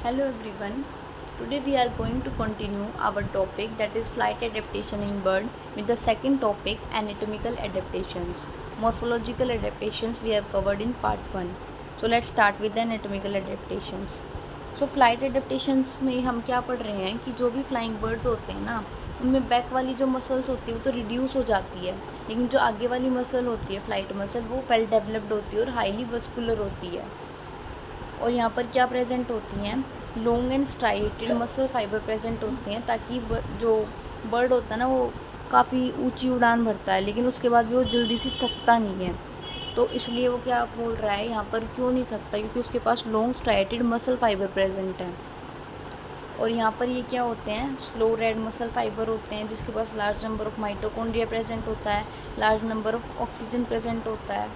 Hello everyone. Today we are going to continue our topic, that is flight adaptation in bird, with the second topic, anatomical adaptations. Morphological adaptations we have covered in part 1. So let's start with the anatomical adaptations. So flight adaptations में हम क्या पढ़ रहे हैं कि जो भी flying birds होते हैं ना, उनमें बैक वाली जो मसल्स होती है वो तो रिड्यूस हो जाती है, लेकिन जो आगे वाली मसल होती है फ्लाइट मसल, वो वेल डेवलप्ड होती है और हाईली वस्कुलर होती है। और यहाँ पर क्या प्रेजेंट होती हैं, long and striated muscle fibre present होते हैं, ताकि जो बर्ड होता है ना वो काफ़ी ऊंची उड़ान भरता है, लेकिन उसके बाद भी वो जल्दी से थकता नहीं है। तो इसलिए वो क्या बोल रहा है यहाँ पर, क्यों नहीं थकता, क्योंकि उसके पास long striated muscle fibre present है। और यहाँ पर ये क्या होते हैं, स्लो रेड मसल फाइबर होते हैं, जिसके पास large number of mitochondria present होता है, large number of oxygen present होता है।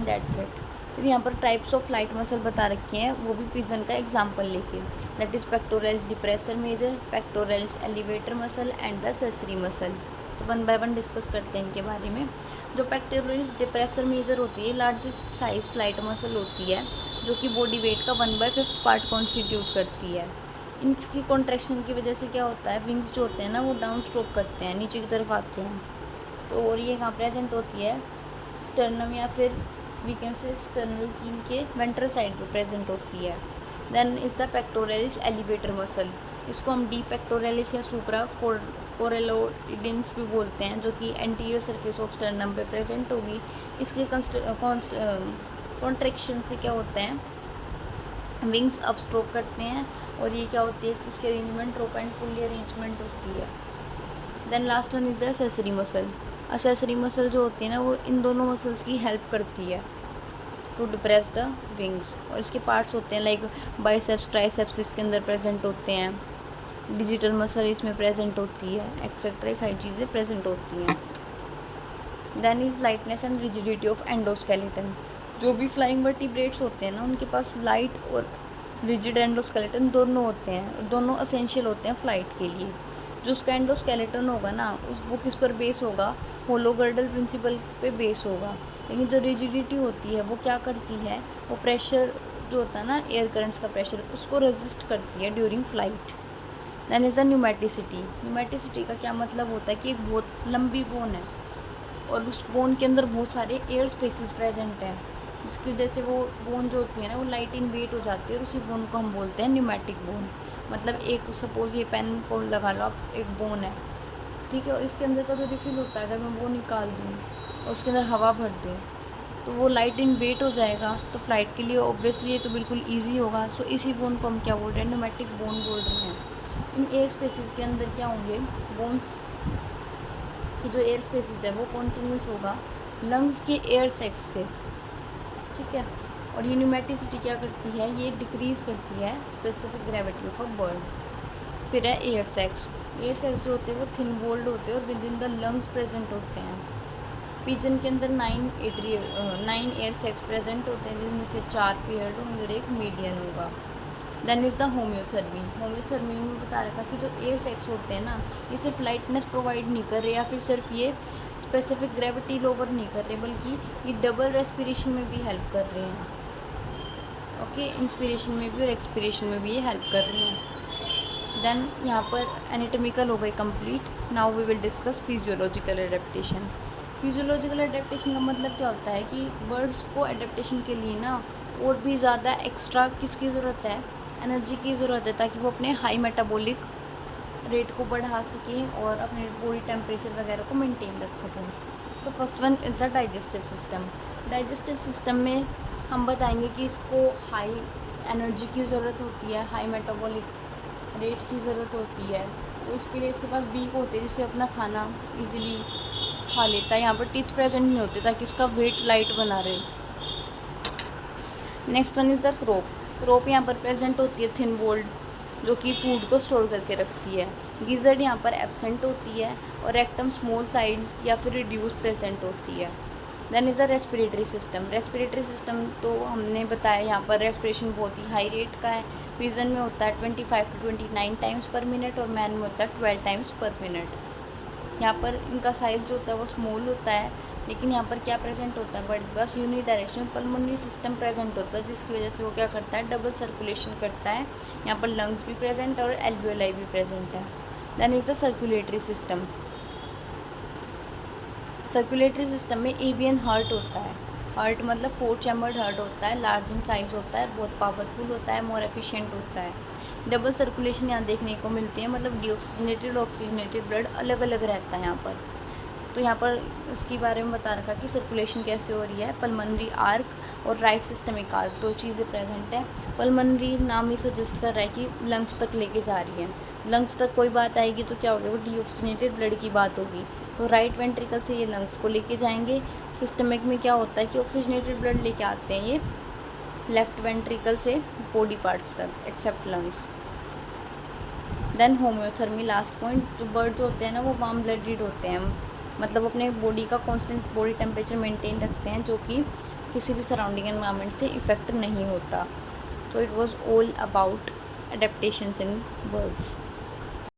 That's it. फिर यहाँ पर टाइप्स ऑफ फ्लाइट मसल बता रखे हैं, वो भी पिजन का एग्जांपल लेके, that is pectorals depressor major, pectorals elevator muscle and the accessory muscle. तो वन बाय वन डिस्कस करते हैं इनके बारे में। जो पेक्टोरल्स डिप्रेसर मेजर होती है, लार्जेस्ट साइज फ्लाइट मसल होती है, जो कि बॉडी वेट का 1/5 पार्ट कॉन्स्टिट्यूट करती है। इनकी कॉन्ट्रैक्शन की वजह से क्या होता है, विंग्स जो होते हैं ना वो डाउन स्ट्रोक करते हैं, नीचे की तरफ आते हैं। तो और ये कहाँ प्रेजेंट होती है, स्टर्नम या फिर वी कैन से स्टर्नल कील के वेंट्रल साइड पे प्रेजेंट होती है। Then is the pectoralis elevator muscle, इसको हम डी पेक्टोरलिस या सुप्रा कोरेलोइडेंस भी बोलते हैं, जो कि एंटीरियर सरफेस ऑफ स्टर्नम पे प्रेजेंट होगी। इसके कॉन्ट्रैक्शन से क्या होता है, विंग्स अप स्ट्रोक करते हैं, और ये क्या होती है, इसकी arrangement rope and pulley arrangement होती है। Then last one is the accessory muscle. Accessory muscle जो होती है ना, वो इन दोनों मसल्स की हेल्प करती है टू डिप्रेस द विंग्स। और इसके पार्ट्स होते हैं लाइक बाइसेप्स, ट्राइसेप्स इसके अंदर प्रेजेंट होते हैं, डिजिटल मसल इसमें प्रेजेंट होती है, एक्सेट्रा सारी चीज़ें प्रेजेंट होती हैं। Then is lightness and rigidity of endoskeleton. जो भी फ्लाइंग वर्टिब्रेट्स होते हैं ना, उनके पास लाइट और रिजिड एंडोस्केलेटन दोनों होते हैं, दोनों असेंशियल होते हैं फ्लाइट के लिए। जो उसका एंडोस्केलेटन होगा ना, वो किस पर बेस होगा, होलो गर्डल प्रिंसिपल पे बेस होगा। लेकिन जो रिजिडिटी होती है वो क्या करती है, वो प्रेशर जो होता है ना, एयर करंट्स का प्रेशर, उसको रेजिस्ट करती है during flight. Then is a pneumaticity. Pneumaticity का क्या मतलब होता है कि एक बहुत लंबी बोन है और उस बोन के अंदर बहुत सारे एयर स्पेसिस प्रेजेंट हैं, जिसकी वजह से वो बोन जो होती है ना वो लाइट इन वेट हो जाती है, और उसी बोन को हम बोलते हैं न्यूमेटिक बोन। मतलब एक सपोज ये पेन को लगा लो आप, एक बोन है, ठीक है, और इसके अंदर का जो रिफिल होता है, अगर मैं वो निकाल दूँ और उसके अंदर हवा भर दूँ, तो वो लाइट इन वेट हो जाएगा, तो फ्लाइट के लिए ऑब्वियसली ये तो बिल्कुल ईजी होगा। सो इसी बोन को हम क्या बोल रहे हैं, न्यूमेटिक बोन बोल रहे हैं। इन एयर स्पेसिस के अंदर क्या होंगे, बोन्स की जो एयर स्पेसिस है वो कॉन्टीन्यूस होगा लंग्स के एयर सेक्स से, ठीक है। और ये न्यूमेटिसिटी क्या करती है, ये डिक्रीज़ करती है specific gravity of a bird. फिर है एयर सेक्स। एयर सेक्स जो होते हैं वो थिन वॉल्ड होते हैं और with in the lungs present होते हैं। पिजन के अंदर 9 एयर सेक्स प्रेजेंट होते हैं, जिसमें से 4 पेयर्ड होंगे और एक मीडियन होगा। Then is the homeothermy. Homeothermy में बता रखा कि जो एयर सेक्स होते हैं ना, ये सिर्फ लाइटनेस प्रोवाइड नहीं कर रहे या फिर सिर्फ ये स्पेसिफिक ग्रेविटी लोवर नहीं कर रहे, बल्कि ये डबल रेस्पिरेशन में भी हेल्प कर रहे हैं। ओके, इंस्पिरेशन में भी और एक्सपिरेशन में भी ये हेल्प कर रहे हैं। देन यहाँ पर एनाटॉमिकल हो गई complete. Now we will discuss physiological adaptation. Physiological adaptation का मतलब क्या होता है कि बर्ड्स को एडेप्टेशन के लिए ना और भी ज़्यादा एक्स्ट्रा किसकी ज़रूरत है, एनर्जी की ज़रूरत है, ताकि वो अपने हाई मेटाबॉलिक रेट को बढ़ा सकें और अपने बॉडी टेम्परेचर वगैरह को मेंटेन रख सकें। तो first one is the digestive system. Digestive system में हम बताएंगे कि इसको हाई एनर्जी की ज़रूरत होती है, हाई मेटाबॉलिक रेट की ज़रूरत होती है। तो इसके लिए इसके पास बीक होते हैं, जिससे अपना खाना इजीली खा लेता है। यहाँ पर टीथ प्रेजेंट नहीं होते, ताकि इसका वेट लाइट बना रहे। Next one is the crop. Crop यहाँ पर प्रेजेंट होती है थिन वॉल्ड, जो कि फूड को स्टोर करके रखती है। गिजर्ड यहाँ पर एब्सेंट होती है, और रेक्टम स्मॉल साइज या फिर रिड्यूस प्रेजेंट होती है। Then is the respiratory system. Respiratory system तो हमने बताया, यहाँ पर रेस्पिरेशन बहुत ही हाई रेट का है। पिजन में होता है 25 to 29 टाइम्स पर मिनट, और मैन में होता है 12 टाइम्स पर मिनट। यहाँ पर इनका साइज़ जो होता है वो स्मॉल होता है, लेकिन यहाँ पर क्या प्रेजेंट होता है, बर्ड के पास यूनिडायरेक्शनल पल्मोनरी सिस्टम प्रेजेंट होता है, जिसकी वजह से वो क्या करता है, डबल सर्कुलेशन करता है। यहाँ पर लंग्स भी प्रेजेंट है और एल्वियोलाई भी प्रेजेंट है। Then is the circulatory system. Circulatory system में एवियन हार्ट होता है। हार्ट मतलब 4 चैम्बर्ड हार्ट होता है, लार्ज इन साइज होता है, बहुत पावरफुल होता है, मोर एफिशिएंट होता है। डबल सर्कुलेशन यहाँ देखने को मिलती है, मतलब डीऑक्सीजनेटेड ऑक्सीजनेटेड ब्लड अलग अलग रहता है यहाँ पर। तो यहाँ पर उसके बारे में बता रखा कि सर्कुलेशन कैसे हो रही है। पल्मोनरी आर्क और राइट सिस्टमिक आर्क, दो चीज़ें प्रेजेंट है। पल्मोनरी नाम ही सजेस्ट कर रहा है कि लंग्स तक लेके जा रही है। लंग्स तक कोई बात आएगी तो क्या होगा, वो डीऑक्सीजनेटेड ब्लड की बात होगी, तो राइट वेंट्रिकल से ये लंग्स को लेके जाएंगे। सिस्टमिक में क्या होता है कि ऑक्सीजनेटेड ब्लड लेके आते हैं ये लेफ्ट वेंट्रिकल से बॉडी पार्ट्स तक except lungs. Then homeothermy, last point. जो बर्ड्स होते हैं ना वो वार्म ब्लडेड होते हैं, मतलब अपने बॉडी का कांस्टेंट बॉडी टेम्परेचर मेंटेन रखते हैं, जो कि किसी भी सराउंडिंग एनवायरनमेंट से इफेक्ट नहीं होता। तो it was all about adaptations in birds.